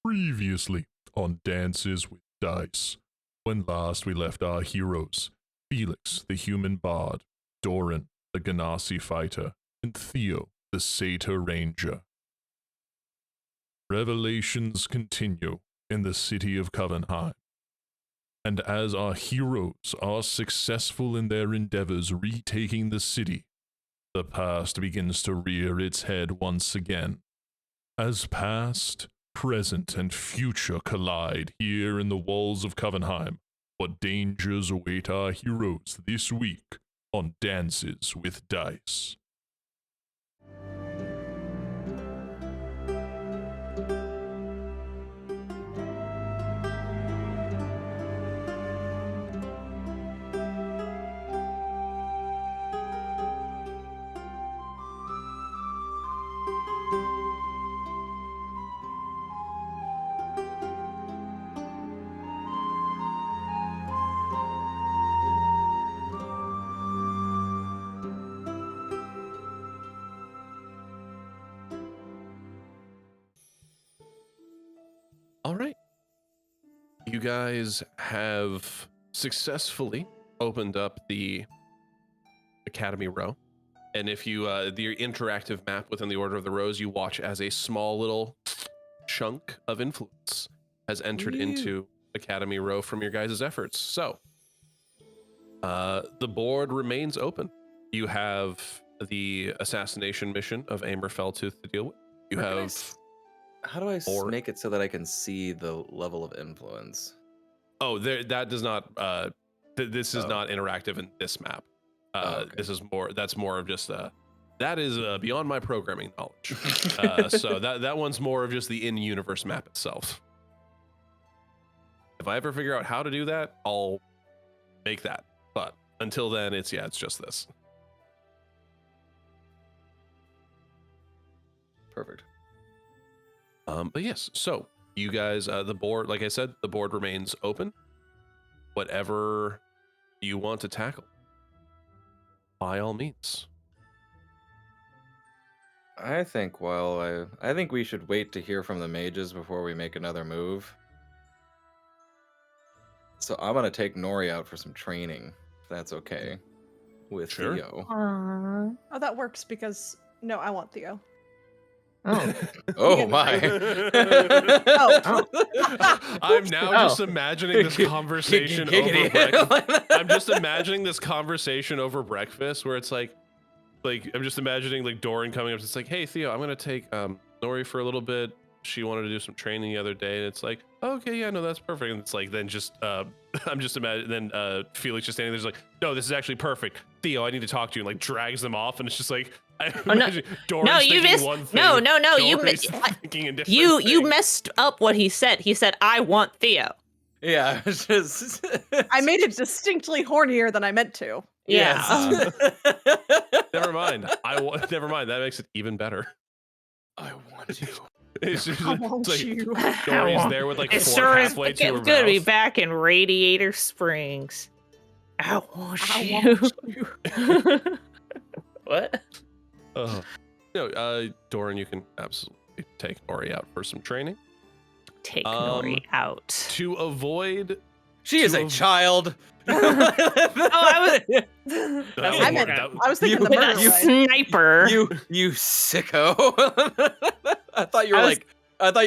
Previously on Dances with Dice, when last we left our heroes, Felix, the human bard, Doran, the Ganassi fighter, and Theo, the satyr ranger. Revelations continue in the city of Covenheim, and as our heroes are successful in their endeavors retaking the city, the past begins to rear its head once again. As past, present, and future collide here in the walls of Covenheim, what dangers await our heroes this week on Dances with Dice? All right. You guys have successfully opened up the Academy row. And if you, the interactive map within the Order of the Rose, you watch as a small little chunk of influence has entered into Academy row from your guys' efforts. So, the board remains open. You have the assassination mission of Amber Felltooth to deal with. You have... How do I make it so that I can see the level of influence? Oh, that does not. This is not interactive in this map. Okay. This is more. That's more of just. That is beyond my programming knowledge. So that one's more of just the in-universe map itself. If I ever figure out how to do that, I'll make that. But until then, it's just this. Perfect. But yes, so you guys, the board, like I said, the board remains open. Whatever you want to tackle, by all means. I think I think we should wait to hear from the mages before we make another move. So I'm gonna take Nori out for some training, if that's okay, with Sure. Theo. Oh, that works because no, I want Theo. Oh, oh my! I'm now just imagining this conversation over breakfast. I'm just imagining this conversation over breakfast where it's like I'm just imagining like Doran coming up. It's like, hey Theo, I'm gonna take Nori for a little bit. She wanted to do some training the other day, and it's like, okay, yeah, no, that's perfect. And it's like then just I'm just imagining Felix just standing there, like, no, this is actually perfect. Theo, I need to talk to you, and like drags them off, and it's just like. No, you missed. No, you messed up what he said. He said, "I want Theo." Yeah, it's just. I made it distinctly hornier than I meant to. Yeah. Never mind. Never mind. That makes it even better. I want you. It's just I want like, you. Dory's there with like It fork sure is halfway to her good to be mouth. back in Radiator Springs. I want you. What? No, Doran, you can absolutely take Nori out for some training. Take Nori out. To avoid... She is a child! I was thinking the murder way. Sniper. You sicko. I thought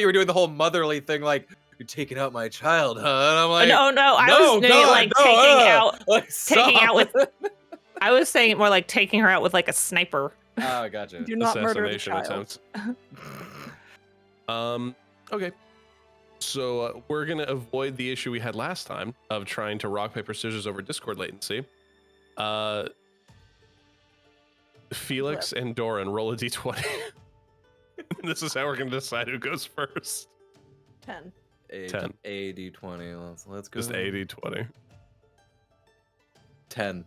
you were doing the whole motherly thing, like, you're taking out my child, huh? And I'm like, I was saying it more like taking her out with like a sniper. Oh, gotcha. Do not murder the child. Okay. So we're going to avoid the issue we had last time of trying to rock, paper, scissors over Discord latency. Felix and Doran, roll a d20. This is how we're going to decide who goes first. 10. 10. A d20. Let's go. Just a d20. 10.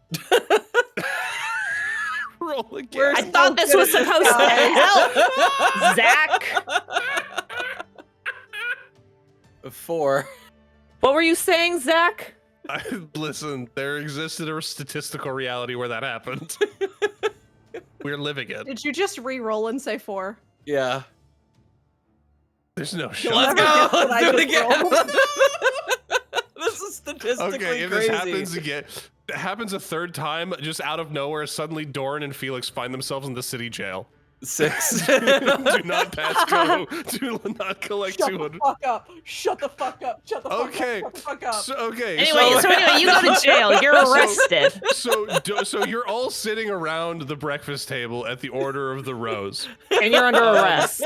Roll again. I thought this was supposed to help. Zach. 4. What were you saying, Zach? Listen, there existed a statistical reality where that happened. We're living it. Did you just re-roll and say 4? Yeah. There's no Let's shot. go. What I Let's do it just again. rolled. This is statistically Okay, if crazy. this happens again, it happens a third time, just out of nowhere, suddenly Doran and Felix find themselves in the city jail. 6. Do not pass go. Do not collect Shut 200. the fuck up. Shut the fuck up. Shut the fuck Okay. up. Shut the fuck up. Anyway, so anyway, you go to jail. You're arrested. So you're all sitting around the breakfast table at the Order of the Rose. And you're under arrest.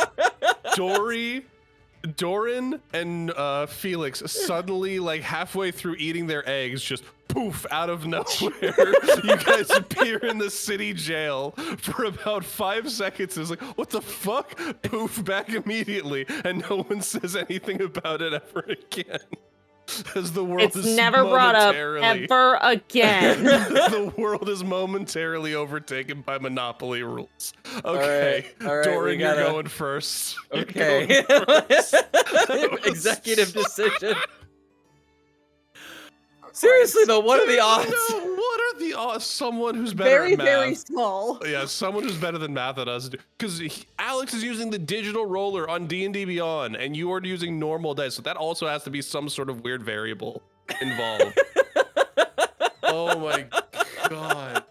Doran and Felix suddenly, like halfway through eating their eggs, just poof out of nowhere. You guys appear in the city jail for about 5 seconds. It's like, what the fuck? Poof back immediately, and no one says anything about it ever again. As the world It's is never brought up momentarily- ever again. The world is momentarily overtaken by Monopoly rules. Okay, all right, Doran, we gotta- you're going first. You're Okay. going first. Executive decision. Seriously though, what are the odds? No, what are the odds? Someone who's better Very, at math. very small. Yeah, someone who's better than math at us. Because Alex is using the digital roller on D&D Beyond, and you are using normal dice. So that also has to be some sort of weird variable involved. Oh my god.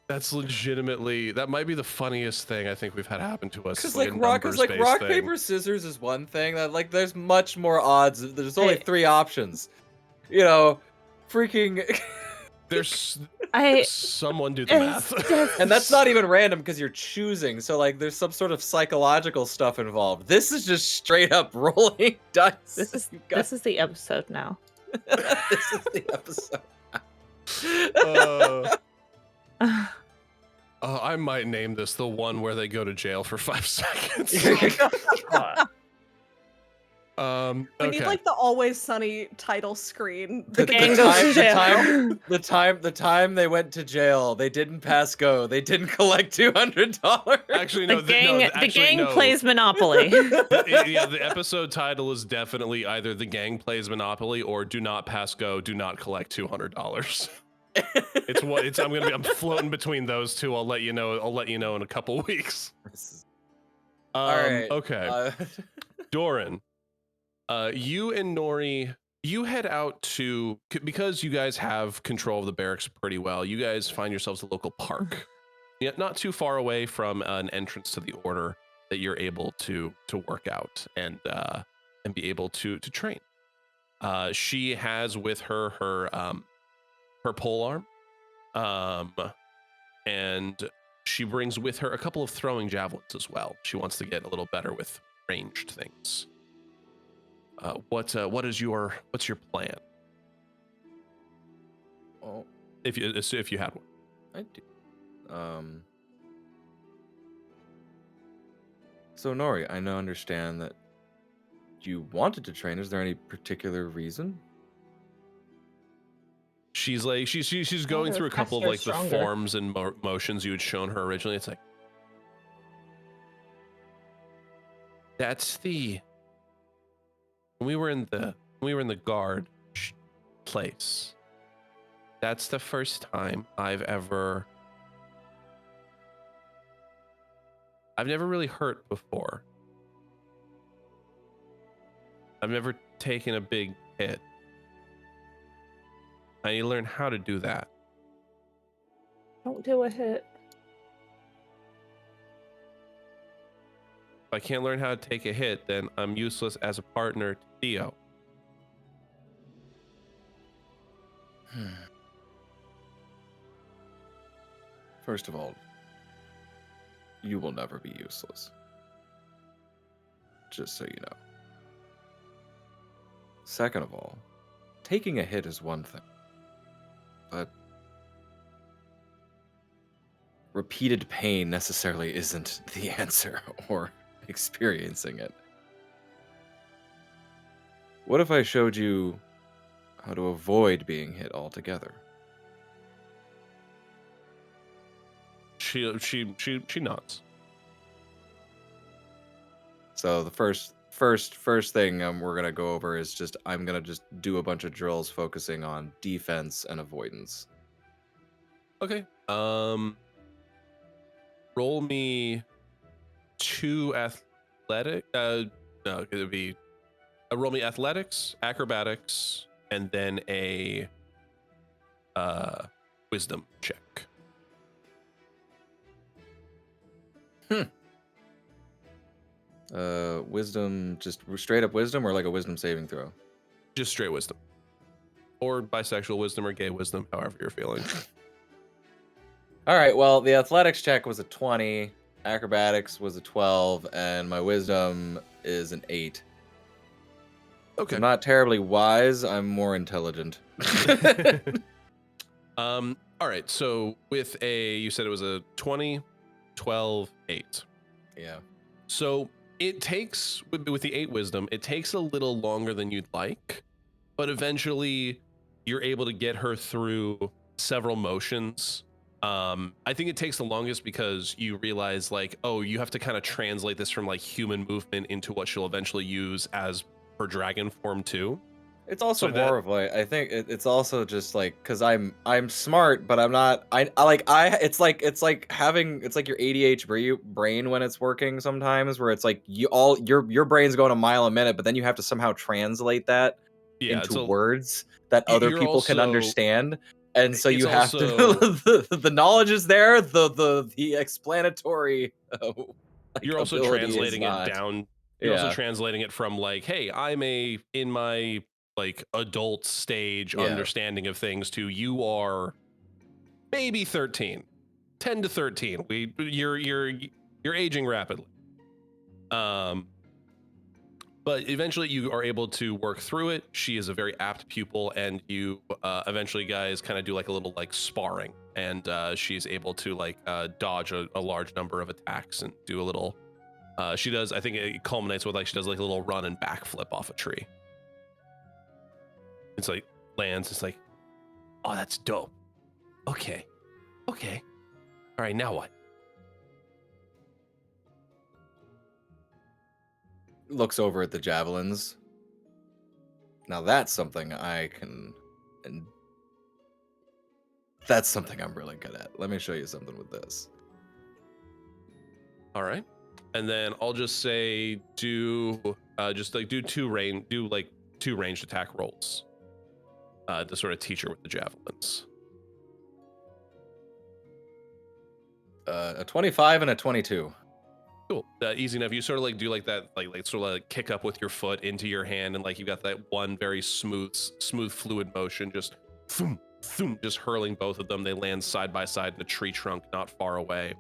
That's legitimately, that might be the funniest thing I think we've had happen to us. Because like rock thing. paper scissors is one thing that like there's much more odds. There's only Hey. 3 options. You know, freaking. There's I someone do the math. And that's not even random because you're choosing. So like there's some sort of psychological stuff involved. This is just straight up rolling dice. this You got- is the episode now. this is the episode. I might name this the one where they go to jail for 5 seconds. We need like the Always Sunny title screen. The gang goes to jail. The time they went to jail, they didn't pass go. They didn't collect $200. Actually, no. The gang, actually, the gang no. plays Monopoly. Yeah, the episode title is definitely either The Gang Plays Monopoly or Do Not Pass Go, Do Not Collect $200. I'm floating between those two. I'll let you know in a couple weeks. All right. Okay. Doran, you and Nori, you head out to, because you guys have control of the barracks pretty well, you guys find yourselves a local park. Yet not too far away from an entrance to the order that you're able to work out and be able to train. She has with her her pole arm, and she brings with her a couple of throwing javelins as well. She wants to get a little better with ranged things. What's your plan? Well, If you had one. I do. So Nori, I now understand that you wanted to train. Is there any particular reason? She's like she's going they're through a couple of faster, like the stronger. forms and motions you had shown her originally. It's like, that's the when we were in the guard place. That's the first time I've never really hurt before. I've never taken a big hit. I need to learn how to do that. Don't do a hit. If I can't learn how to take a hit, then I'm useless as a partner to Theo. First of all, you will never be useless. Just so you know. Second of all, taking a hit is one thing, but repeated pain necessarily isn't the answer, or experiencing it. What if I showed you how to avoid being hit altogether? She nods. So the first thing we're gonna go over is just I'm gonna just do a bunch of drills focusing on defense and avoidance. Okay. Roll me two athletic. No, it would be roll me athletics, acrobatics, and then a wisdom check. Wisdom, just straight up wisdom, or like a wisdom saving throw? Just straight wisdom, or bisexual wisdom, or gay wisdom, however you're feeling. All right. Well, the athletics check was a 20, acrobatics was a 12, and my wisdom is an 8. Okay. I'm not terribly wise. I'm more intelligent. All right. So with you said it was a 20, 12, 8. Yeah. So it takes, with the 8 wisdom, it takes a little longer than you'd like, but eventually you're able to get her through several motions. I think it takes the longest because you realize like, oh, you have to kind of translate this from like human movement into what she'll eventually use as her dragon form too. It's also more of like, I think it's also just like, cause I'm smart, but I'm not, it's like your ADHD brain when it's working sometimes, where it's like your brain's going a mile a minute, but then you have to somehow translate that into words that other people can understand. And so you have to, the knowledge is there, the explanatory. You're also translating it down. You're also translating it from like, hey, I'm in my like adult stage understanding of things to you are maybe 13, 10 to 13. You're aging rapidly. But eventually you are able to work through it. She is a very apt pupil, and you eventually guys kind of do like a little like sparring, and she's able to like dodge a large number of attacks and do a little, she does, I think it culminates with like, she does like a little run and backflip off a tree. It's like lands, it's like, oh, that's dope. Okay. All right, now what? Looks over at the javelins. Now that's something I can, and that's something I'm really good at. Let me show you something with this. All right, and then I'll just say do two ranged attack rolls to sort of teach her with the javelins. A 25 and a 22. Cool. Easy enough. You sort of like do like that, like sort of like kick up with your foot into your hand, and like you got that one very smooth fluid motion, just thoom, thoom, just hurling both of them. They land side by side in a tree trunk not far away.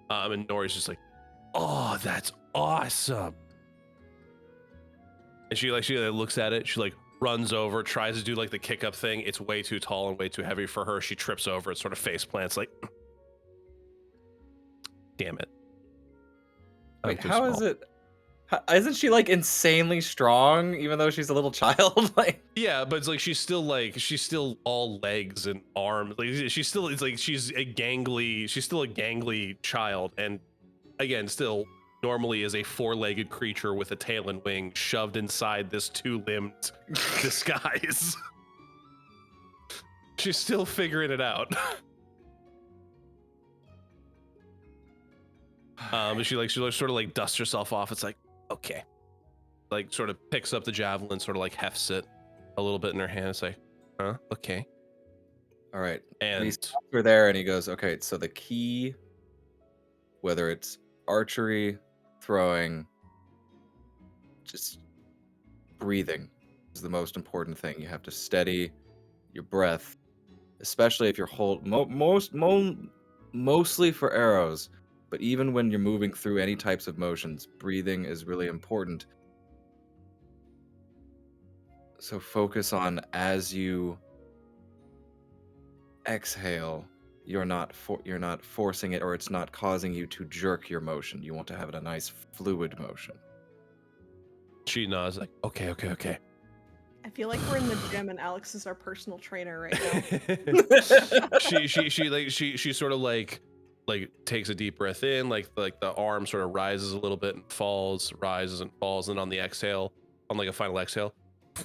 And Nori's just like, oh, that's awesome. And she looks at it. She like runs over, tries to do like the kick up thing. It's way too tall and way too heavy for her. She trips over it, sort of face plants, like, damn it. Wait, how is it? Isn't she like insanely strong, even though she's a little child? Like, yeah, but it's like she's still all legs and arms. Like she's still a gangly child, and again, still normally is a 4-legged creature with a tail and wings shoved inside this 2-limbed disguise. She's still figuring it out. She sort of like dusts herself off. It's like, okay, like sort of picks up the javelin, sort of like hefts it a little bit in her hand. It's like, huh, okay, all right. And he stops her there, and he goes, okay, so the key, whether it's archery, throwing, just breathing is the most important thing. You have to steady your breath, especially if you're mostly for arrows. But even when you're moving through any types of motions, breathing is really important. So focus on, as you exhale, you're not forcing it, or it's not causing you to jerk your motion. You want to have it a nice fluid motion. She nods like, okay. I feel like we're in the gym and Alex is our personal trainer right now. she sort of like takes a deep breath in, like the arm sort of rises a little bit and falls, rises and falls, and on the exhale, on like a final exhale,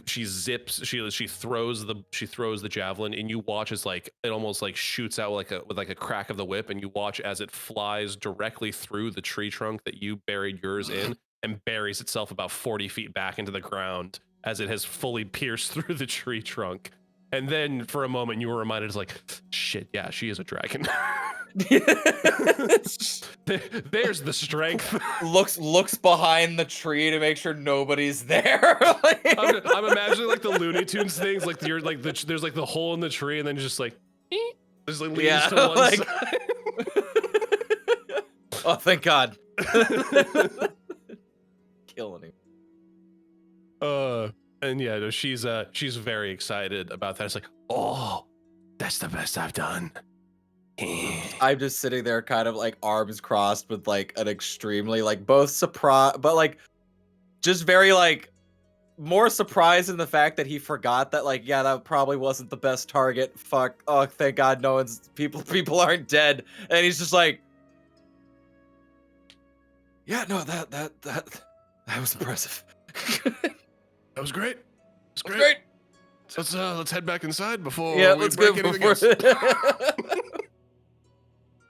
she throws the javelin, and you watch as like it almost like shoots out with a crack of the whip, and you watch as it flies directly through the tree trunk that you buried yours in and buries itself about 40 feet back into the ground as it has fully pierced through the tree trunk. And then for a moment you were reminded, it's like, shit, yeah, she is a dragon. There's the strength. looks behind the tree to make sure nobody's there. I'm imagining like the Looney Tunes things, like you're like there's like the hole in the tree, and then just like there's like leaves to one side. Oh, thank God. Killing him. And yeah, no, she's very excited about that. It's like, oh, that's the best I've done. I'm just sitting there kind of like arms crossed with like an extremely like both surprise but like just very like more surprised in the fact that he forgot that like, yeah, that probably wasn't the best target. Fuck. Oh, thank God no one's people aren't dead. And he's just like, yeah, no, that was impressive. That was great. It's great. Great. So let's head back inside before let's break go anything before else.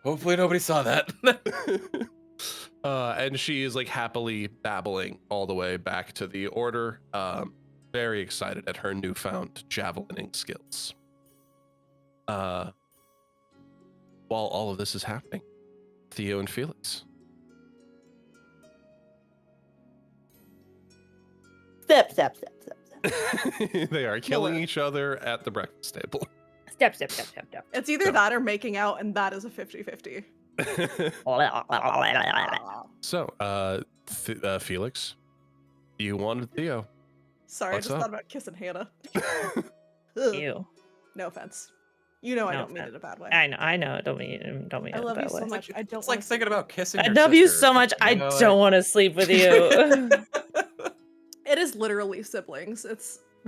Hopefully nobody saw that. And she is like happily babbling all the way back to the order. Very excited at her newfound javelining skills. While all of this is happening, Theo and Felix. Step. They are killing each other at the breakfast table. Step. It's either that or making out, and that is a 50-50. So, Felix, you wanted Theo. Sorry, What's I just up? thought about kissing Hannah. Ew. No offense. You know I No don't mean it offense. in a bad way. I know. Don't mean I it love in you a bad so way. much. I don't It's like wanna thinking about kissing I your love you sister. so much. I know, don't want to sleep with you. It is literally siblings. I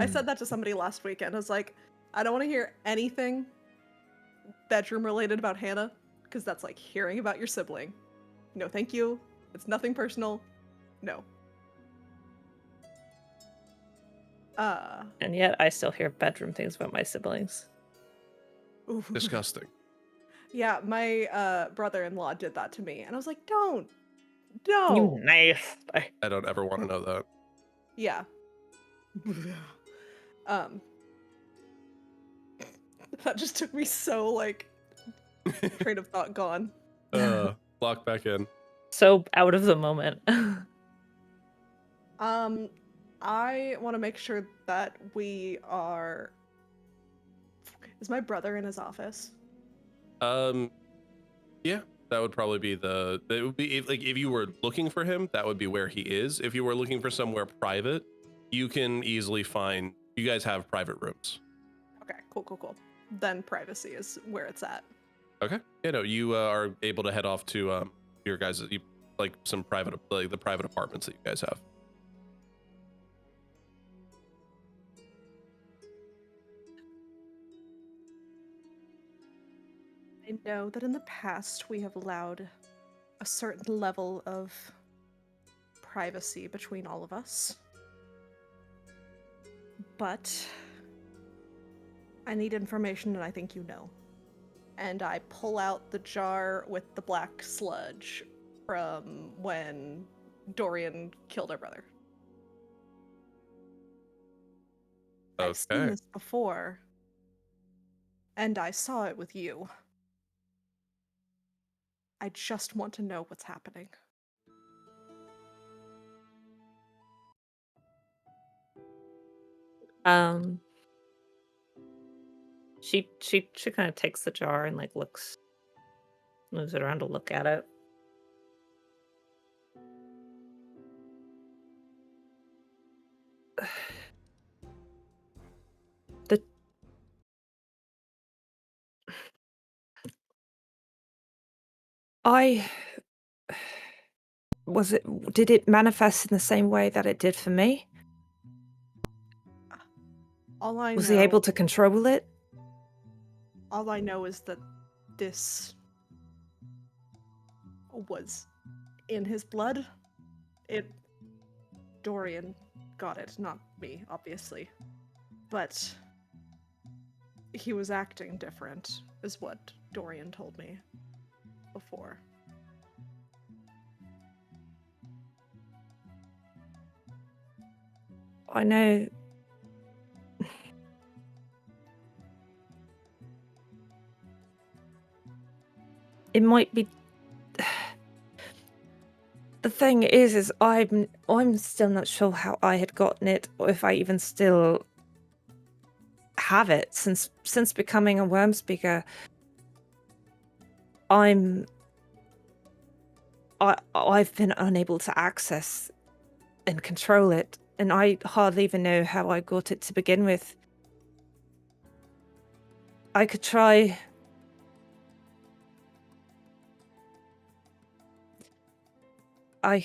Hmm. said that to somebody last weekend. I was like, I don't want to hear anything bedroom related about Hannah, because that's like hearing about your sibling. No, thank you. It's nothing personal. No. And yet I still hear bedroom things about my siblings. Ooh. Disgusting. Yeah, my brother-in-law did that to me, and I was like, don't. You nice. I don't ever want to know that. Yeah. That just took me so like train of thought gone. Lock back in. So out of the moment. I want to make sure that we are. Is my brother in his office? Yeah, that would probably be it would be if you were looking for him, that would be where he is. If you were looking for somewhere private, you can easily find. You guys have private rooms. Okay, cool. Then privacy is where it's at. Okay. You know, you are able to head off to your guys' like some private like the private apartments that you guys have. I know that in the past we have allowed a certain level of privacy between all of us. But I need information, and I think you know. And I pull out the jar with the black sludge from when Dorian killed our brother. Okay. I've seen this before, and I saw it with you. I just want to know what's happening. She kind of takes the jar and like moves it around to look at it. Did it manifest in the same way that it did for me? All I know. Was he able to control it? All I know is that this was in his blood. Dorian got it, not me, obviously. But he was acting different, is what Dorian told me before. I know. It might be. The thing is I'm still not sure how I had gotten it, or if I even still have it since becoming a worm speaker. I've been unable to access and control it, and I hardly even know how I got it to begin with. I could try. I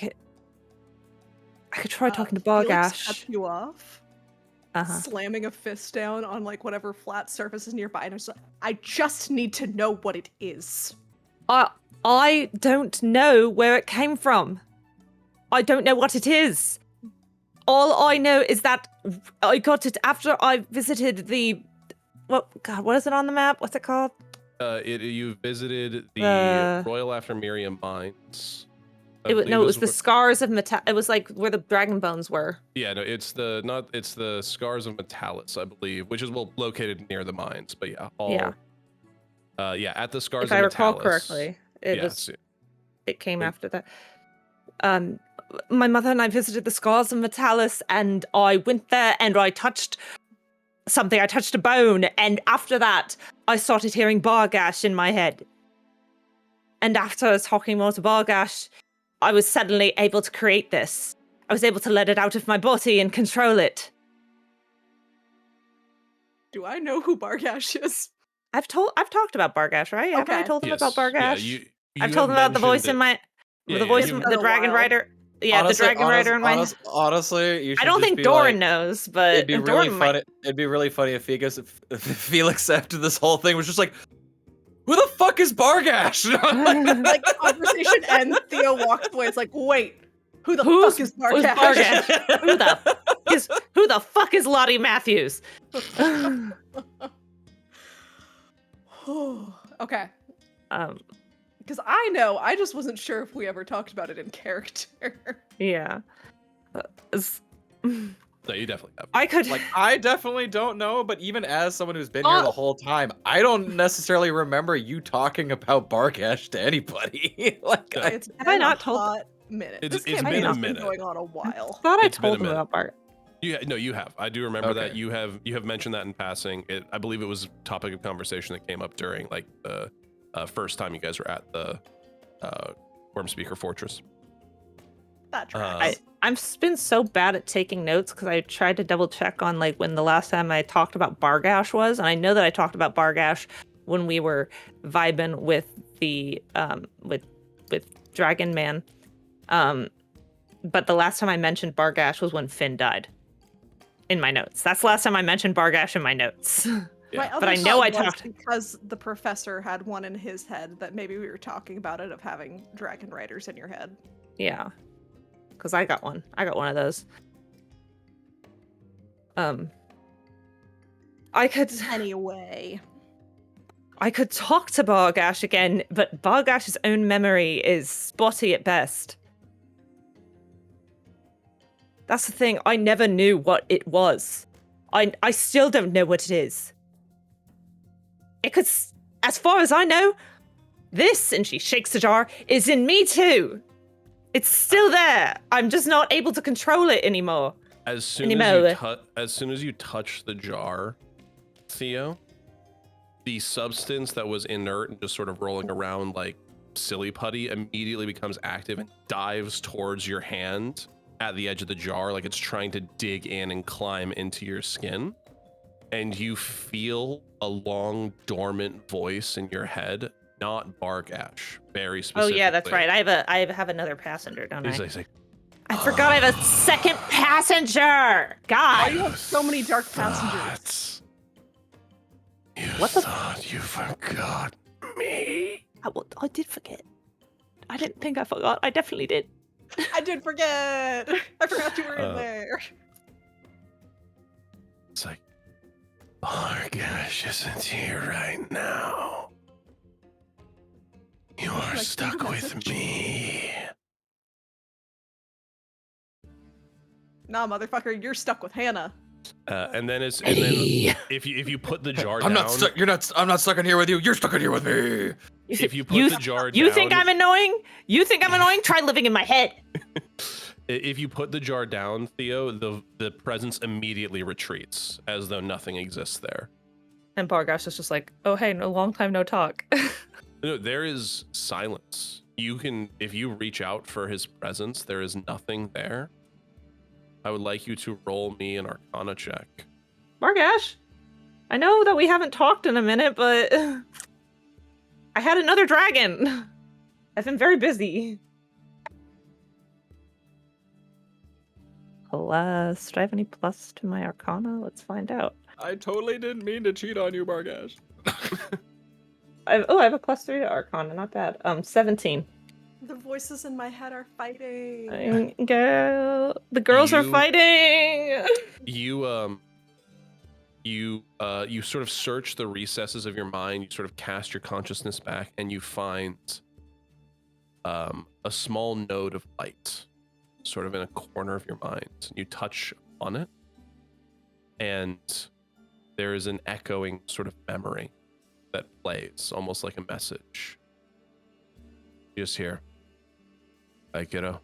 could try talking to Felix Bargash. cuts you off, slamming a fist down on like whatever flat surface is nearby, and I just need to know what it is. I don't know where it came from. I don't know what it is. All I know is that I got it after I visited the... what is it on the map? What's it called? You visited the Royal After Miriam Mines. It was the Scars of it was like where the dragon bones were. Yeah, no, it's the Scars of Metalis, I believe, which is located near the mines. But yeah, at the Scars of Metalis. If I recall correctly, it came after that. My mother and I visited the Scars of Metalis, and I went there and I touched something. I touched a bone, and after that, I started hearing Bargash in my head. And after I was talking more to Bargash, I was suddenly able to create this. I was able to let it out of my body and control it. Do I know who Bargash is? I've talked about Bargash, right? Okay. Haven't I told them about Bargash? Yeah, I've told them about the voice in my... the voice from the Dragon Rider. Yeah, honestly, the Dragon Rider in my... Honestly, you should I don't think Doran knows, but... It'd be really funny. It'd be really funny if Felix after this whole thing was just like, who the fuck is Bargash? Like, the conversation ends, Theo walks away. It's like, wait, who the fuck is Bargash? Who the fuck is Lottie Matthews? Okay. Because I know, I just wasn't sure if we ever talked about it in character. Yeah. No, you definitely have. I definitely don't know, but even as someone who's been here the whole time, I don't necessarily remember you talking about Bargash to anybody. It's have I not told a minute. It's been a minute. Going on a while. I thought I told them about Bart. No, you have. I do remember that you have mentioned that in passing. I believe it was a topic of conversation that came up during like the first time you guys were at the Worm Speaker Fortress. That tracks. I've been so bad at taking notes because I tried to double check on like when the last time I talked about Bargash was, and I know that I talked about Bargash when we were vibing with the with Dragon Man, but the last time I mentioned Bargash was when Finn died. In my notes, that's the last time I mentioned Bargash in my notes. Yeah. But I know I talked because the professor had one in his head that maybe we were talking about it of having dragon riders in your head. Yeah. Because I got one. I got one of those. Anyway. I could talk to Bargash again, but Bargash's own memory is spotty at best. That's the thing. I never knew what it was. I still don't know what it is. It could, as far as I know, this, and she shakes the jar, is in me too. It's still there. I'm just not able to control it anymore. As soon as you touch the jar, Theo, the substance that was inert and just sort of rolling around like silly putty immediately becomes active and dives towards your hand at the edge of the jar, like it's trying to dig in and climb into your skin. And you feel a long, dormant voice in your head, not Bargash, very specifically. Oh yeah, that's right. I have another passenger, don't I? He's like, I forgot I have a second passenger. God, why do you have so many dark passengers? What thought you forgot me? I did forget. I didn't think I forgot. I definitely did. I did forget. I forgot you were in there. It's like, Bargash isn't here right now. You're stuck with me. Nah, motherfucker, you're stuck with Hannah. And then if you put the jar down, I'm not stuck. I'm not stuck in here with you. You're stuck in here with me. If you put the jar down, you think I'm annoying? You think I'm annoying? Try living in my head. If you put the jar down, Theo, the presence immediately retreats as though nothing exists there. And Bargash is just like, oh hey, no, long time no talk. No, there is silence. You can, if you reach out for his presence, there is nothing there. I would like you to roll me an Arcana check. Bargash, I know that we haven't talked in a minute, but I had another dragon. I've been very busy. Plus, do I have any plus to my Arcana? Let's find out. I totally didn't mean to cheat on you, Bargash. I have a plus 3 to Arcana, not bad. 17. The voices in my head are fighting. Girl, the girls are fighting. You sort of search the recesses of your mind. You sort of cast your consciousness back, and you find a small node of light, sort of in a corner of your mind. And you touch on it, and there is an echoing sort of memory that plays, almost like a message. You just hear, "Hey, kiddo.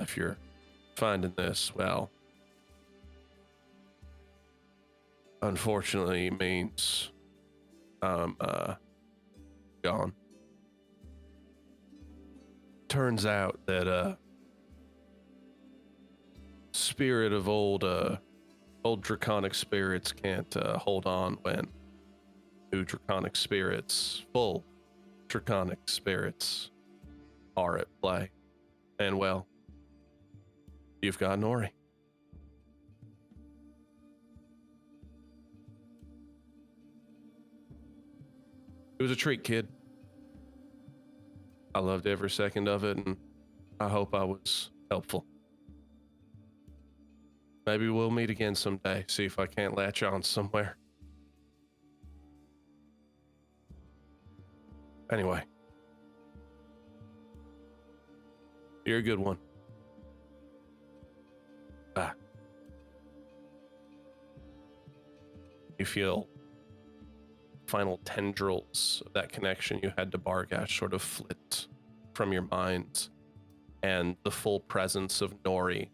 If you're finding this, well, unfortunately, it means I'm gone. Turns out that spirit of old draconic spirits can't hold on when new draconic spirits, full draconic spirits, are at play. And well, you've got Nori." It was a treat, kid. I loved every second of it, and I hope I was helpful. Maybe we'll meet again someday, see if I can't latch on somewhere. Anyway. You're a good one. Bye. You feel final tendrils of that connection you had to Bargash sort of flit from your mind, and the full presence of Nori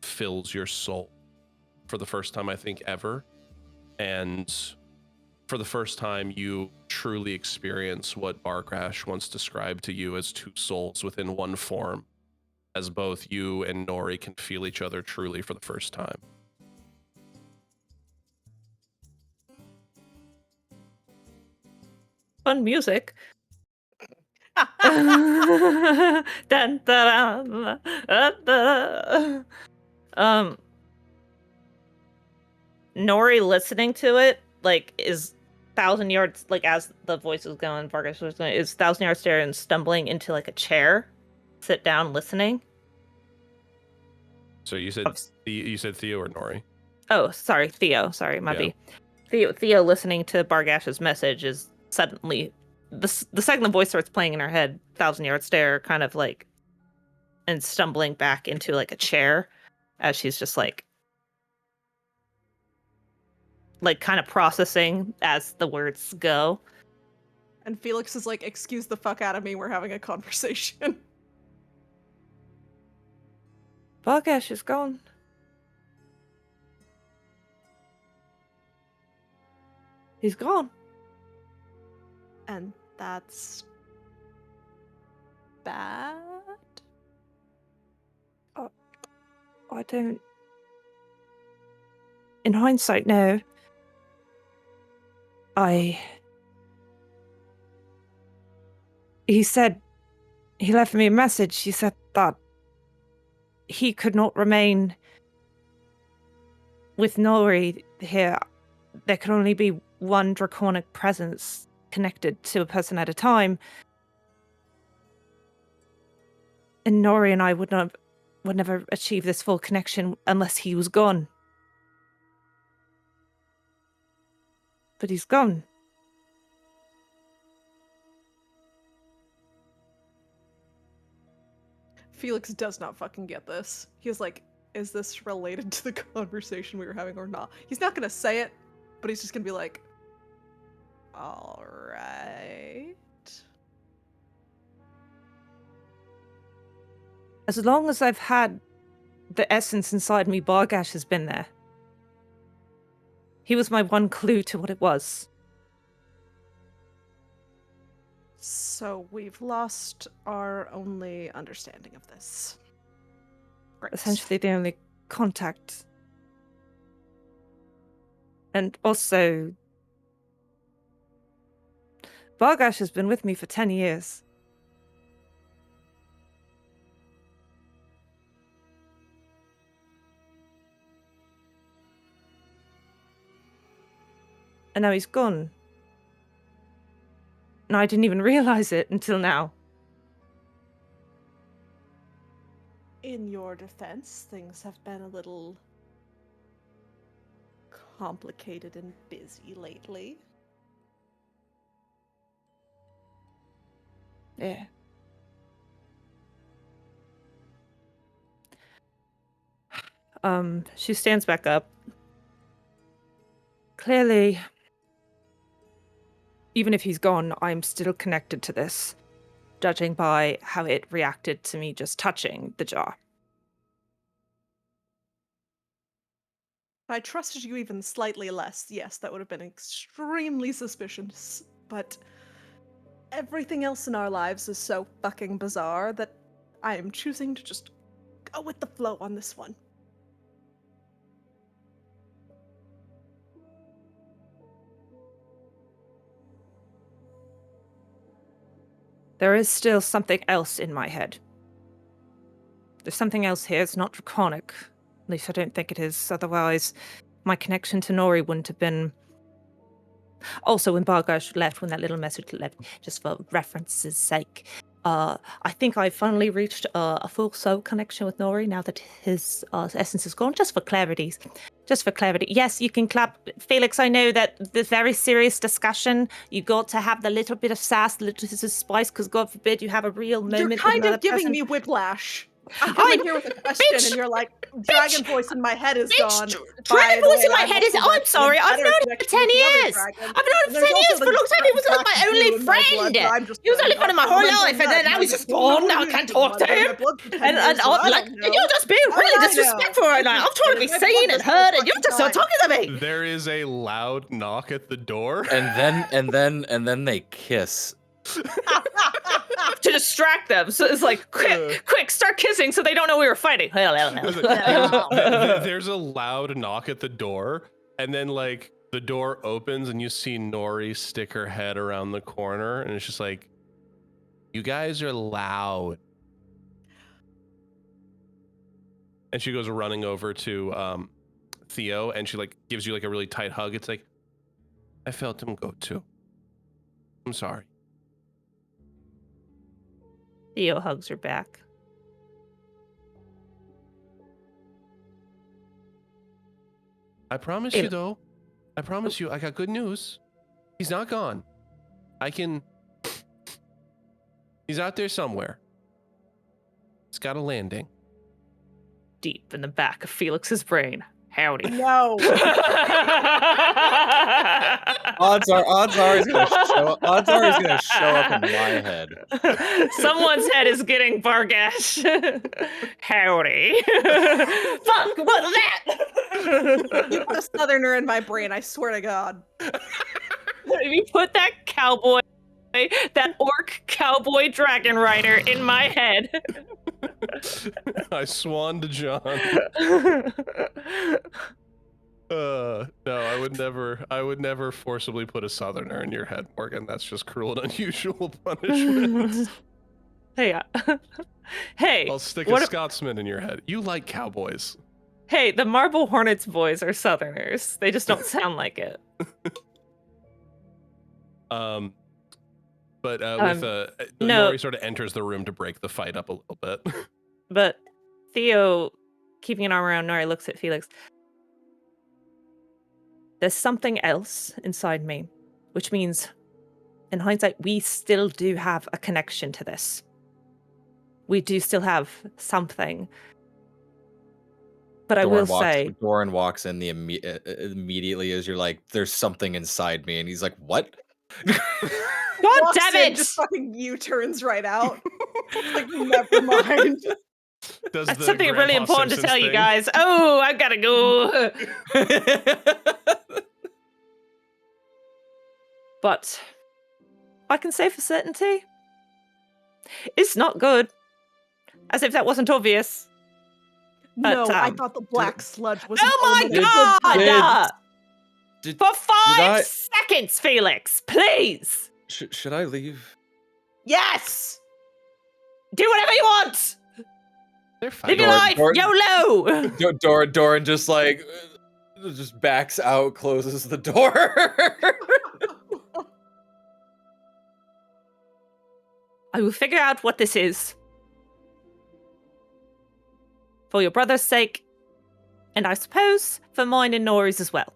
fills your soul for the first time, I think, ever. And for the first time, you truly experience what Bargash once described to you as two souls within one form, as both you and Nori can feel each other truly for the first time. Fun music. Dun, dun, dun, dun. Nori listening to it, like, is 1,000 yards, like, as the voice is going, Vargas was going, is 1,000 yards there and stumbling into, like, a chair, sit down listening. So you said Theo or Nori? Oh, sorry, Theo. Sorry, my B. Theo listening to Bargash's message is suddenly, the second the voice starts playing in her head, 1,000 yard stare, kind of like, and stumbling back into like a chair as she's just like kind of processing as the words go. And Felix is like, "Excuse the fuck out of me, we're having a conversation." Bargash is gone. He's gone. And that's bad? I don't... In hindsight, no. He said... He left me a message. He said that he could not remain with Nori here. There could only be one draconic presence connected to a person at a time. And Nori and I would never achieve this full connection unless he was gone. But he's gone. Felix does not fucking get this. He's like, is this related to the conversation we were having or not? He's not gonna say it, but he's just gonna be like, all right. As long as I've had the essence inside me, Bargash has been there. He was my one clue to what it was. So we've lost our only understanding of this. Great. Essentially the only contact. And also, Bargash has been with me for 10 years. And now he's gone. And I didn't even realize it until now. In your defense, things have been a little complicated and busy lately. Yeah. She stands back up. Clearly, even if he's gone, I'm still connected to this, judging by how it reacted to me just touching the jar. If I trusted you even slightly less, yes, that would have been extremely suspicious, but everything else in our lives is so fucking bizarre that I am choosing to just go with the flow on this one. There is still something else in my head. There's something else here. It's not draconic. At least I don't think it is. Otherwise, my connection to Nori wouldn't have been... Also, when Bargash left, when that little message left, just for reference's sake, I think I finally reached a full soul connection with Nori now that his essence is gone. Just for clarity. Just for clarity. Yes, you can clap. Felix, I know that the very serious discussion, you got to have the little bit of sass, the little bit of spice, because God forbid you have a real moment. You're kind of giving me whiplash. I come in here with a question and you're like, dragon voice in my head is gone. Dragon voice in my head is... I'm sorry, I've known him for 10 years. I've known him for 10 years. For a long time, he was like my only friend. He was only friend of my whole life, and then now he's just gone. Now I can't talk to him. And you're just being really disrespectful right now. I'm trying to be seen and heard, and you're just not talking to me. There is a loud knock at the door. And then they kiss. To distract them, so it's like, quick, start kissing, so they don't know we were fighting. There's a loud knock at the door, and then like the door opens, and you see Nori stick her head around the corner, and it's just like, you guys are loud. And she goes running over to Theo, and she like gives you like a really tight hug. It's like, I felt him go too. I'm sorry. Theo hugs her back. I promise you, though. I promise you, I got good news. He's not gone. He's out there somewhere. It's got a landing. Deep in the back of Felix's brain. Howdy. No. odds are he's gonna show up in my head. Someone's head is getting Bargash. Howdy. Fuck, what was that? You put a southerner in my brain, I swear to God. If you put that cowboy, that orc cowboy dragon rider in my head. I swan to John. No, I would never forcibly put a southerner in your head, Morgan. That's just cruel and unusual punishment. Hey, hey. I'll stick a Scotsman in your head. You like cowboys. Hey, the Marble Hornets boys are southerners. They just don't sound like it. But Nori sort of enters the room to break the fight up a little bit. But Theo, keeping an arm around Nori, looks at Felix. There's something else inside me, which means, in hindsight, we still do have a connection to this. we do still have something. But I will say... Doran walks in immediately as you're like, there's something inside me. And he's like, what? God damn it! Just fucking U-turns right out. Like, never mind. That's something really important to tell you guys. Oh, I gotta go. But I can say for certainty, it's not good. As if that wasn't obvious. No, I thought the black sludge was. Oh my god! For 5 seconds, Felix, please. Should I leave? Yes. Do whatever you want. They're fine. Live your life, YOLO. Doran just like just backs out, closes the door. I will figure out what this is. For your brother's sake, and I suppose for mine and Nori's as well.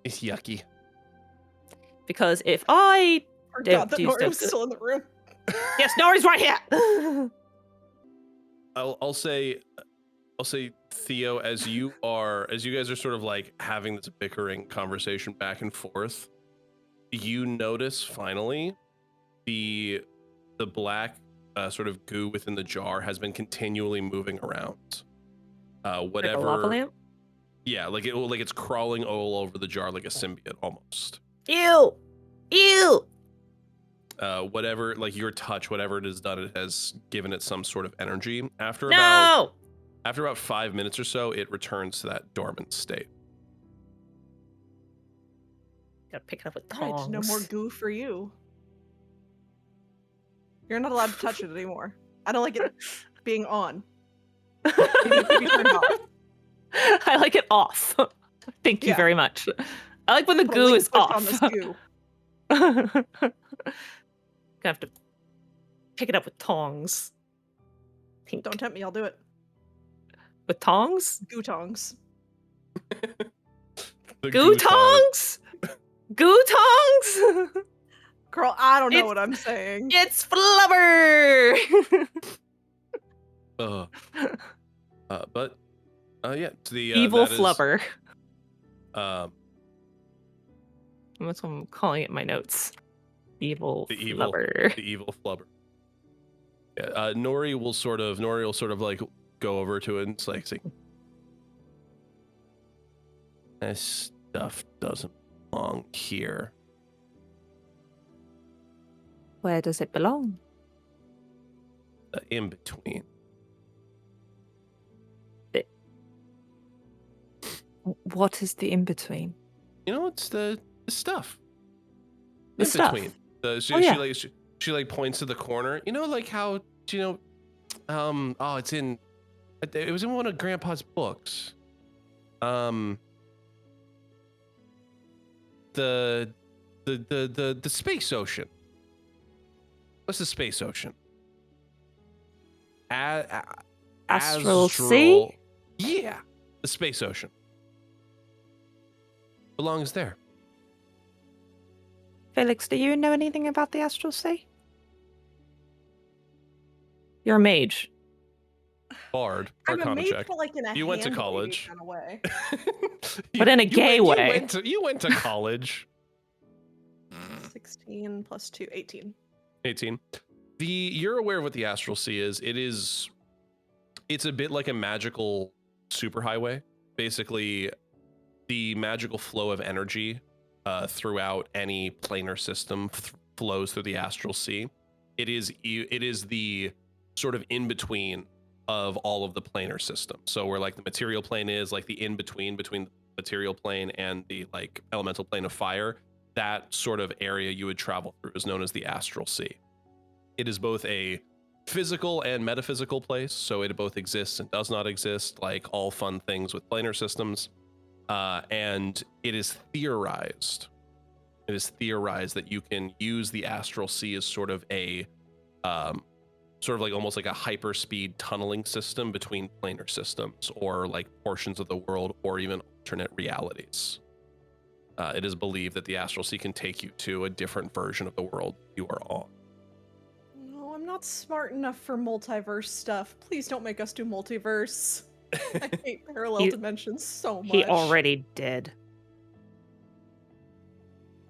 It's yucky. Because if I forgot that Nori was still in the room. Yes, Nori's right here. I'll say, Theo, as you guys are sort of like having this bickering conversation back and forth, you notice finally the black sort of goo within the jar has been continually moving around. Whatever. Like a lava lamp? Yeah, like it's crawling all over the jar like a symbiote almost. Ew. Ew. Whatever, like your touch, whatever it has done, it has given it some sort of energy. After about 5 minutes or so, it returns to that dormant state. Gotta pick it up with tongs. Right, no more goo for you. You're not allowed to touch it anymore. I don't like it being on. It needs to be turned off. I like it off. Thank you very much. I like when the goo is off. On this goo. Gonna have to pick it up with tongs. Don't tempt me, I'll do it. With tongs? Goo tongs. Goo tongs? Goo tongs? Girl, I don't know what I'm saying. It's flubber! But yeah, it's the evil flubber. That's what I'm calling it in my notes. Evil flubber. The evil flubber. Yeah, Nori will sort of like go over to it and it's like, this stuff doesn't belong here. Where does it belong? The in-between. What is the in-between? You know, it's the stuff. The stuff. She like points to the corner. You know, like how, it was in one of Grandpa's books. The space ocean. What's the space ocean? Astral Sea? Yeah, the space ocean. Belongs there. Felix, do you know anything about the Astral Sea? You're a mage. Bard. I'm a mage, check. but like in a you went to college. Kind of way. But in a gay way. You went to college. 16 plus 2, 18. 18. You're aware of what the Astral Sea is. It's a bit like a magical superhighway. Basically, the magical flow of energy throughout any planar system flows through the Astral Sea. It is the sort of in-between of all of the planar systems. So where like the material plane is, like the in-between between the material plane and the like elemental plane of fire, that sort of area you would travel through is known as the Astral Sea. It is both a physical and metaphysical place, so it both exists and does not exist, like all fun things with planar systems. And it is theorized. It is theorized that you can use the Astral Sea as sort of a, sort of like almost like a hyperspeed tunneling system between planar systems or like portions of the world or even alternate realities. It is believed that the Astral Sea can take you to a different version of the world you are on. No, I'm not smart enough for multiverse stuff. Please don't make us do multiverse. I hate parallel dimensions so much. He already did.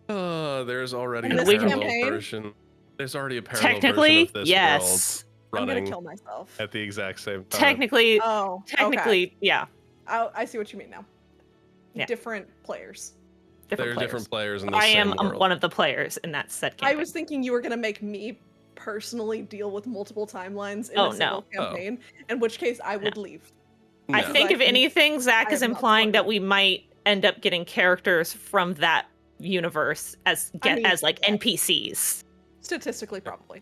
There's already And a this parallel campaign? version. There's already a parallel Technically, version of this yes. world I'm running gonna kill myself. at the exact same time. Technically, Okay. yeah. I see what you mean now. Yeah. Different players. There are different players in the I same am world. one of the players in that set campaign. I was thinking you were gonna make me personally deal with multiple timelines in Oh, a single no. campaign, in which case I would leave. I No. think if anything, Zach I is am not implying smart that enough. we might end up getting characters from that universe as yes. NPCs. Statistically, probably.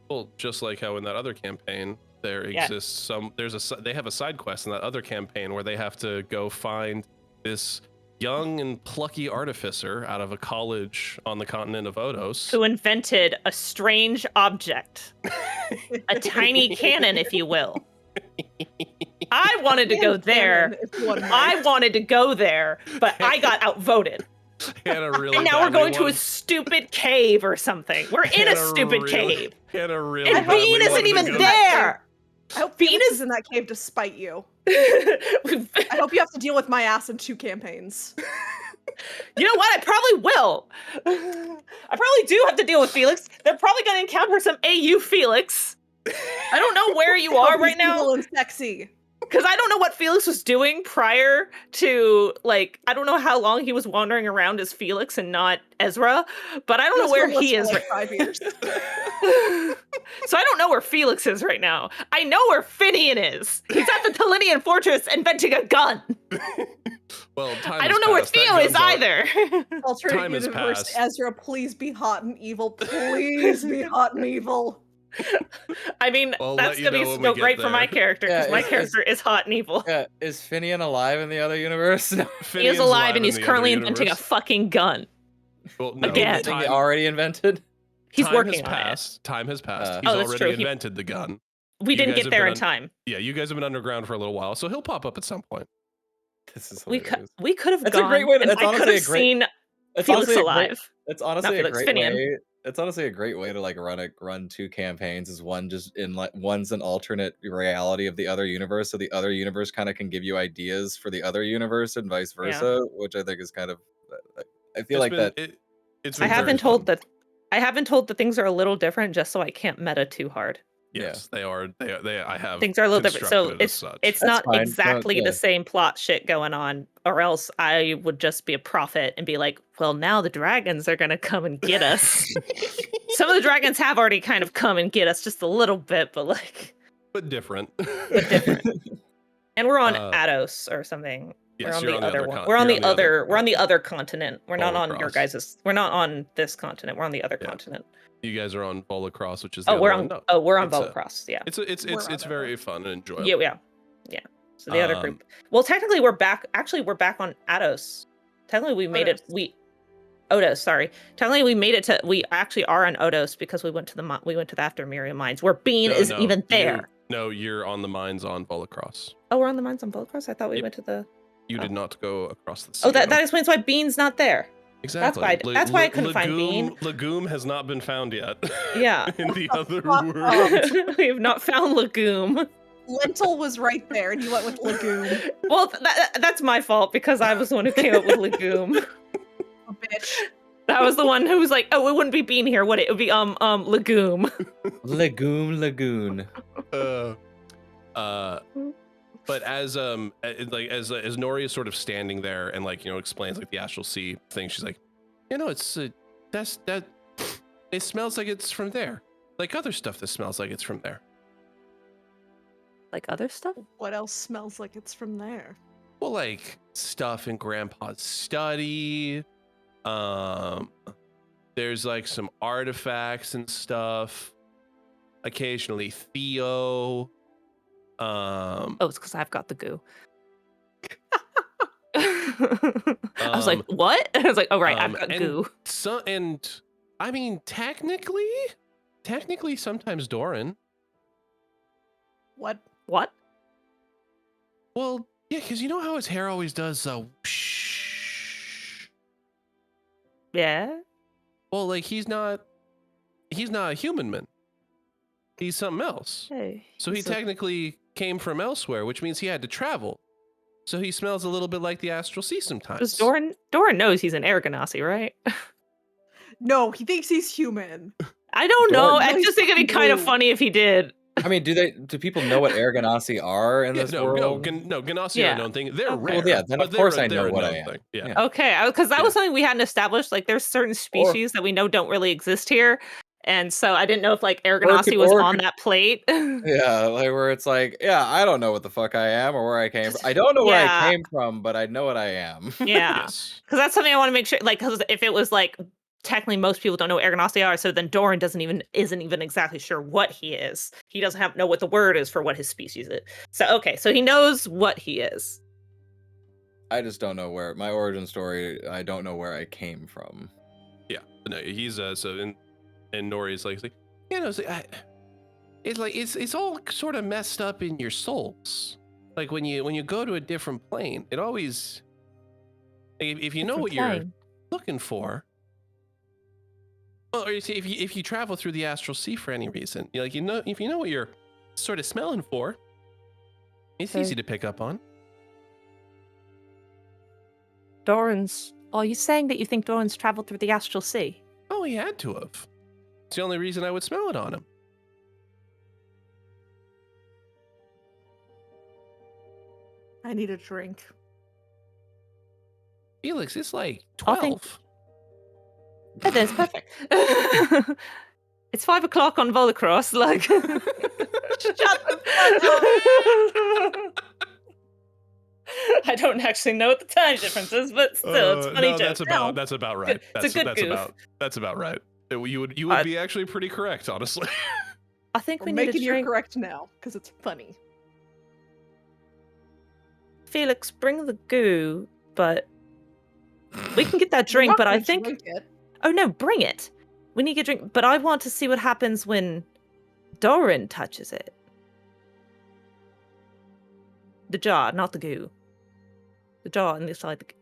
Well, just like how in that other campaign there exists they have a side quest in that other campaign where they have to go find this young and plucky artificer out of a college on the continent of Odos. Who invented a strange object, a tiny cannon, if you will. I wanted to go there. I wanted to go there, but I got outvoted. And now we're going to a stupid cave or something. We're in a stupid cave. And Bean isn't even there. I hope Venus is in that cave to spite you. I hope you have to deal with my ass in 2 campaigns. You know what? I probably will. I probably do have to deal with Felix. They're probably going to encounter some AU Felix. I don't know where you are right now. Evil and sexy. Because I don't know what Felix was doing prior to, like, I don't know how long he was wandering around as Felix and not Ezra, but I don't know where he is. Like 5 years. So I don't know where Felix is right now. I know where Finian is. He's at the Talinian fortress inventing a gun. Well, I don't know where Theo is either. Alternate universe, Ezra, please be hot and evil. Please be hot and evil. I mean, that's gonna be so great for my character, because my character is hot and evil. Yeah, is Finian alive in the other universe? No. He is alive and he's currently inventing a fucking gun. Well, no, again. He already invented? He's working on it. Time has passed. He's already invented the gun. We didn't get there in time. Yeah, you guys have been underground for a little while, so he'll pop up at some point. This is we could have That's gone. a great way to. That's honestly a great. Seen Felix alive. It's honestly a great Finian. way. It's honestly a great way to like run 2 campaigns. Is one just in like one's an alternate reality of the other universe, so the other universe kind of can give you ideas for the other universe and vice versa, which I think is kind of. I feel I haven't told that things are a little different just so I can't meta too hard. Yes, they are. They. I have. Things are a little different, so it's not fine. exactly the same plot shit going on, or else I would just be a prophet and be like, well, now the dragons are gonna come and get us. Some of the dragons have already kind of come and get us just a little bit, but different. And we're on Ados or something. Yes, we're on the other one. We're on the other continent. We're not on your guys's. We're not on this continent. We're on the other continent. You guys are on Volacross, which is we're on Volacross. Yeah, it's very fun and enjoyable. Yeah. So the other group. Well, technically we're back. Actually, we're back on Ados. Technically, we made it. Odos. Sorry. Technically, we made it to. We actually are on Odos because we went to the After Miriam mines where Bean isn't even there. You're on the mines on Volacross. Oh, we're on the mines on Volacross. I thought we went to the. You did not go across the sea. Oh, that explains why Bean's not there. Exactly. That's why I couldn't find Bean. Legume has not been found yet. Yeah. In the other world. We have not found Legume. Lentil was right there, and you went with Legume. Well, that's my fault because I was the one who came up with Legume. Oh, bitch. That was the one who was like, "Oh, it wouldn't be Bean here, would it? It would be Legume." Lagoon. But as Nori is sort of standing there and explains the Astral Sea thing, she's like, it's that it smells like it's from there, like other stuff that smells like it's from there. Like other stuff? What else smells like it's from there? Well, like stuff in Grandpa's study. There's some artifacts and stuff. Occasionally Theo. It's because I've got the goo. I was like, what? I was like, oh right, I've got goo. I mean, technically, sometimes Doran. What? Well, yeah, because you know how his hair always does whoosh. Yeah. Well, he's not a human man. He's something else. Hey, So he technically came from elsewhere, which means he had to travel. So he smells a little bit like the astral sea sometimes. Because Doran knows he's an air Ganassi, right? No, he thinks he's human. I don't know. I Doran just think it'd be kind of knows. funny if he did. I mean, do people know what air Ganassi are in this world? No, Ganassi are a known thing. They're rare. Well, yeah, then of course I know what I am. Thing. Yeah. Okay, because that was something we hadn't established. Like, there's certain species that we know don't really exist here, and so I didn't know if like air Ganassi was on that plate. Yeah, like where it's like, yeah, I don't know what the fuck I am or where I came from. I don't know where I came from, but I know what I am. Yeah, because that's something I want to make sure. Like, because if it was like technically most people don't know what air Ganassi are, so then Doran isn't even exactly sure what he is. He doesn't know what the word is for what his species is. So okay, so he knows what he is. I just don't know where my origin story. I don't know where I came from. Yeah, no, he's so and Nori's like, you know, it's like it's all sort of messed up in your souls. Like when you go to a different plane, it always, if you know what you're looking for. Well, or if you travel through the astral sea for any reason, if you know what you're sort of smelling for, it's easy to pick up on. Are you saying that you think Doran's traveled through the astral sea? Oh, he had to have. It's the only reason I would smell it on him. I need a drink. Felix, it's like 12. Oh, that's perfect. It's 5 o'clock on Volacross. Like, shut the fuck up. I don't actually know what the time difference is, but still, it's funny joke. That's about right. It's a good goof. That's about right. You would be actually pretty correct, honestly. I think we need to drink. Correct now because it's funny. Felix, bring the goo, but we can get that drink. But I think. Oh no, bring it. We need to drink, but I want to see what happens when Doran touches it. The jar, not the goo. The jar on the side.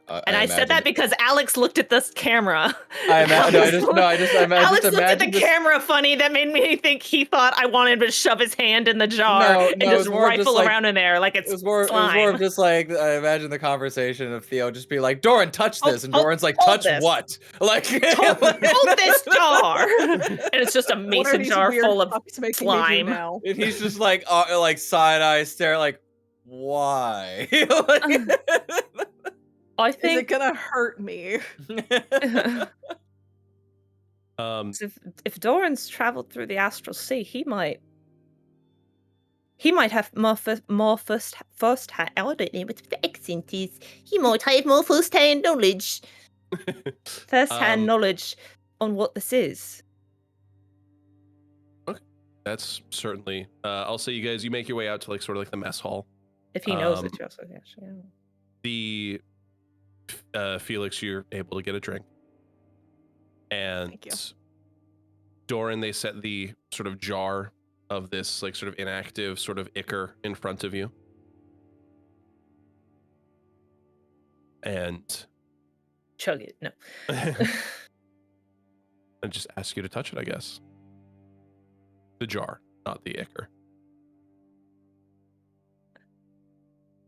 And I said that because Alex looked at this camera. I just imagine. Alex looked at the camera funny. That made me think he thought I wanted him to shove his hand in the jar and just rifle around in there like it's slime. It was more of just like, I imagine the conversation of Theo just be like, Doran, touch this. And Doran's like, touch what? Like, hold this jar. And it's just a mason jar full of slime. And he's just like side-eye stare, like, why? I think is it gonna hurt me? If Doran's traveled through the astral sea, he might have more first-hand. I don't know what the accent is. He might have more first-hand knowledge. First-hand knowledge on what this is. Okay, that's certainly. I'll say you make your way out to like sort of like the mess hall. If he knows it, also the. Felix, you're able to get a drink. And Doran, they set the sort of jar of this like sort of inactive sort of ichor in front of you. And chug it. No. And just ask you to touch it, I guess. The jar, not the ichor.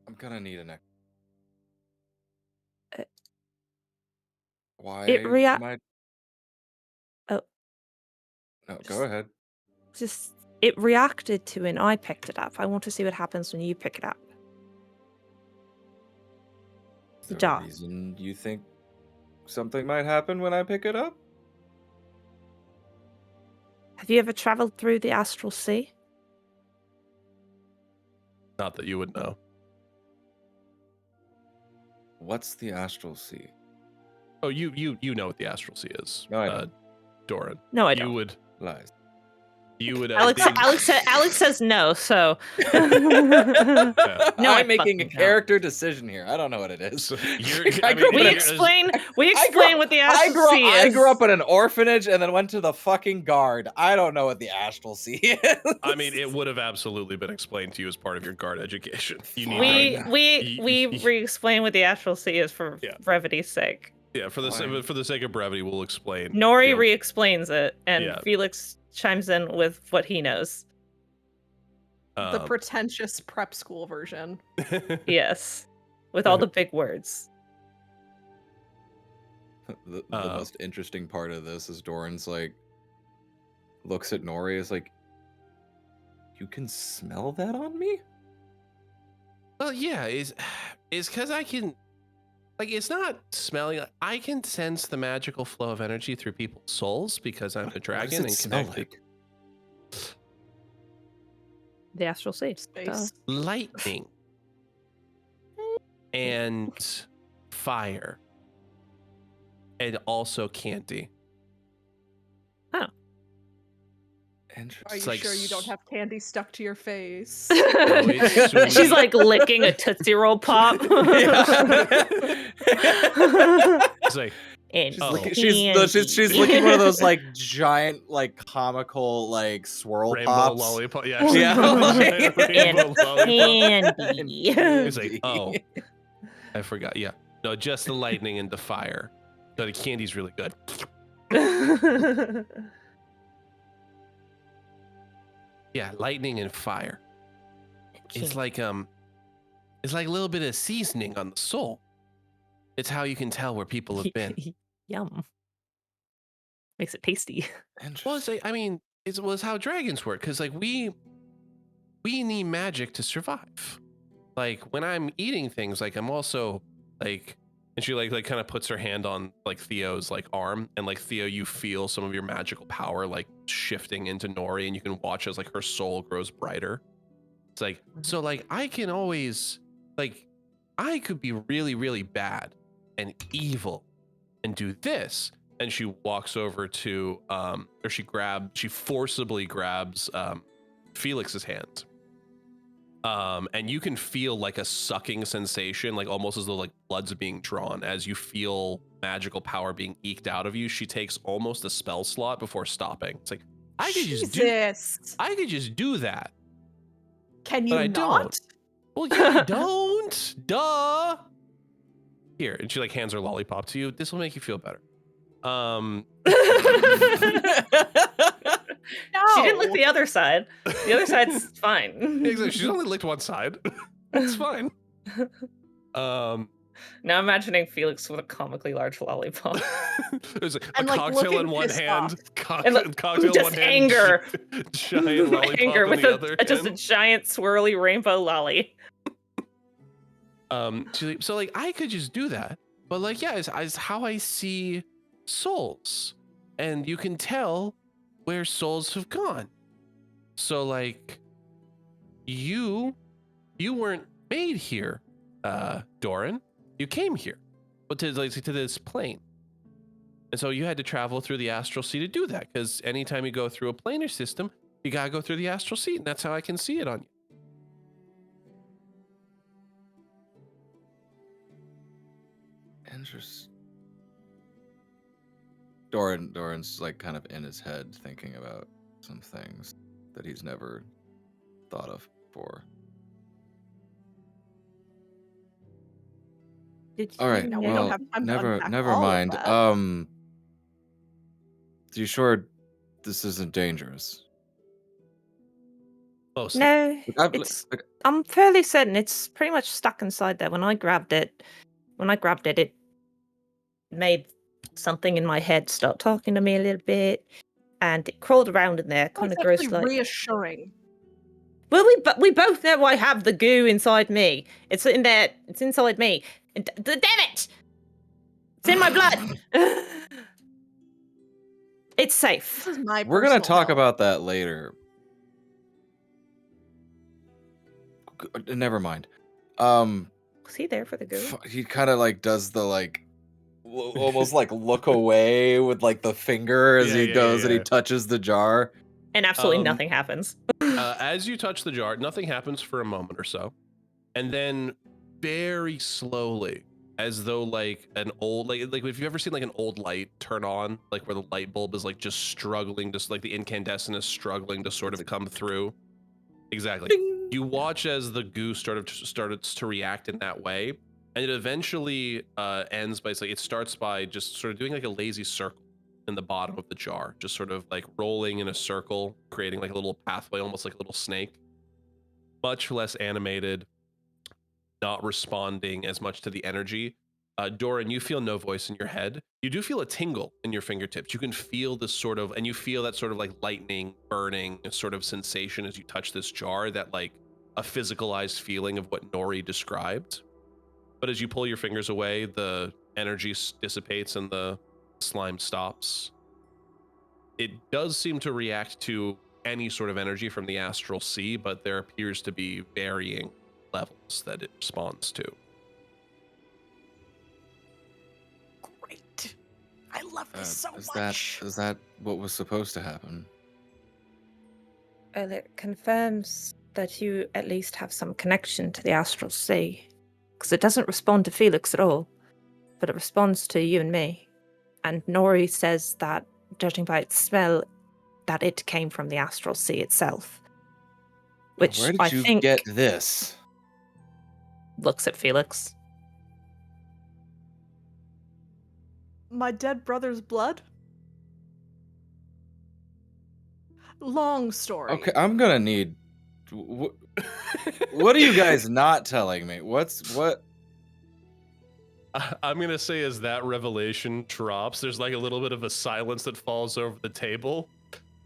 I'm gonna need an ichor. Why? Oh. No, go ahead. It reacted to when I picked it up. I want to see what happens when you pick it up. Is there a reason you think something might happen when I pick it up? Have you ever traveled through the astral sea? Not that you would know. What's the astral sea? Oh, you know what the astral sea is. No, I don't. Doran. No, I don't. You would. Lies. You would. Alex says no, so. No, I'm making a character decision here. I don't know what it is. We explain what the astral sea is. I grew up in an orphanage and then went to the fucking guard. I don't know what the astral sea is. I mean, it would have absolutely been explained to you as part of your guard education. We re-explain what the astral sea is for brevity's sake. Yeah, for the sake of brevity, we'll explain. Nori re-explains it, and Yeah. Felix chimes in with what he knows. The pretentious prep school version. Yes, with all the big words. The most interesting part of this is Doran's like looks at Nori is like, you can smell that on me? Well, yeah, is because I can, like, it's not smelling. I can sense the magical flow of energy through people's souls because I'm a dragon and connected. Like? The astral sea. Space. Lightning and fire and also candy. Oh. Are you like sure you don't have candy stuck to your face? She's like licking a Tootsie Roll pop. It's like, she's licking one of those like giant like comical like swirl rainbow pops. lollipop. Yeah. And lollipop. candy. It's like, oh, I forgot. Yeah. No, just the lightning and the fire. No, the candy's really good. Yeah, lightning and fire. It's like a little bit of seasoning on the soul. It's how you can tell where people have been. Yum. Makes it tasty. Well, it's like, I mean, it's how dragons work, because like we need magic to survive. Like when I'm eating things, like I'm also like, and she like kind of puts her hand on like Theo's like arm, and like Theo, you feel some of your magical power like shifting into Nori, and you can watch as like her soul grows brighter. It's like, so like I can always like, I could be really, really bad and evil and do this. And she walks over to or she forcibly grabs Felix's hand. And you can feel like a sucking sensation, like almost as though like blood's being drawn as you feel magical power being eked out of you. She takes almost a spell slot before stopping. It's like, I could just do that. Can you not? Don't. Well, yeah, I don't. Duh. Here, and she like hands her lollipop to you. This will make you feel better. No. She didn't lick the other side. The other side's fine. Exactly. She's only licked one side. It's fine. Now imagining Felix with a comically large lollipop. There's a cocktail in one hand, cocktail in just one hand, anger, giant lollipop anger in with the other just a hand. giant swirly rainbow lolly. So like I could just do that, but like yeah, it's how I see souls, and you can tell where souls have gone. So like you weren't made here, Doran. You came here, but to this plane, and so you had to travel through the astral sea to do that. Because anytime you go through a planar system, you gotta go through the astral sea, and that's how I can see it on you. Interesting. Doran's like kind of in his head thinking about some things that he's never thought of before. All right, No, well, never mind. Are you sure this isn't dangerous? No, I'm fairly certain it's pretty much stuck inside there. When I grabbed it, it made something in my head start talking to me a little bit, and it crawled around in there, kind of gross. Like reassuring. Well, we both know I have the goo inside me. It's in there. It's inside me. Damn it! It's in my blood. It's safe. This is my We're gonna talk health. about that later. Never mind. Was he there for the goo? He kind of like does the like almost like look away with like the finger as he goes and he touches the jar. And absolutely nothing happens. As you touch the jar, nothing happens for a moment or so. And then very slowly, as though like an old, like if you've ever seen like an old light turn on, like where the light bulb is like just struggling, just like the incandescent is struggling to sort of come through. Exactly. Ding. You watch as the goo started to react in that way. and it eventually ends by it starts by just sort of doing like a lazy circle in the bottom of the jar, just sort of like rolling in a circle, creating like a little pathway, almost like a little snake. Much less animated, not responding as much to the energy. Doran, you feel no voice in your head. You do feel a tingle in your fingertips. You can feel this sort of, and you feel that sort of like lightning, burning sort of sensation as you touch this jar, that like a physicalized feeling of what Nori described. But as you pull your fingers away, the energy dissipates and the slime stops. It does seem to react to any sort of energy from the astral sea, but there appears to be varying levels that it responds to. Great. I love this so much. Is that what was supposed to happen? Well, it confirms that you at least have some connection to the astral sea. Because it doesn't respond to Felix at all, but it responds to you and me. And Nori says that, judging by its smell, that it came from the astral sea itself. Which Where did you get this? Looks at Felix. My dead brother's blood? Long story. Okay, I'm gonna need... What are you guys not telling me? What? I'm gonna say as that revelation drops, there's like a little bit of a silence that falls over the table,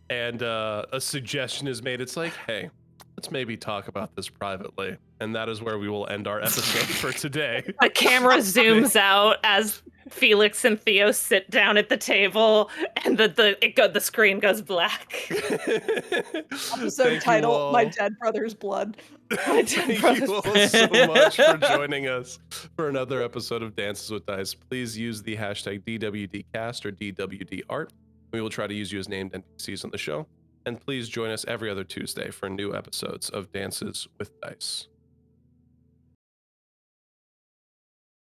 and a suggestion is made. It's like, hey, let's maybe talk about this privately, and that is where we will end our episode for today. The camera zooms out as Felix and Theo sit down at the table, and the screen goes black. Episode title: My Dead Brother's Blood. Thank you all so much for joining us for another episode of Dances with Dice. Please use the hashtag DWDcast or DWDart. We will try to use you as named NPCs on the show. And please join us every other Tuesday for new episodes of Dances with Dice.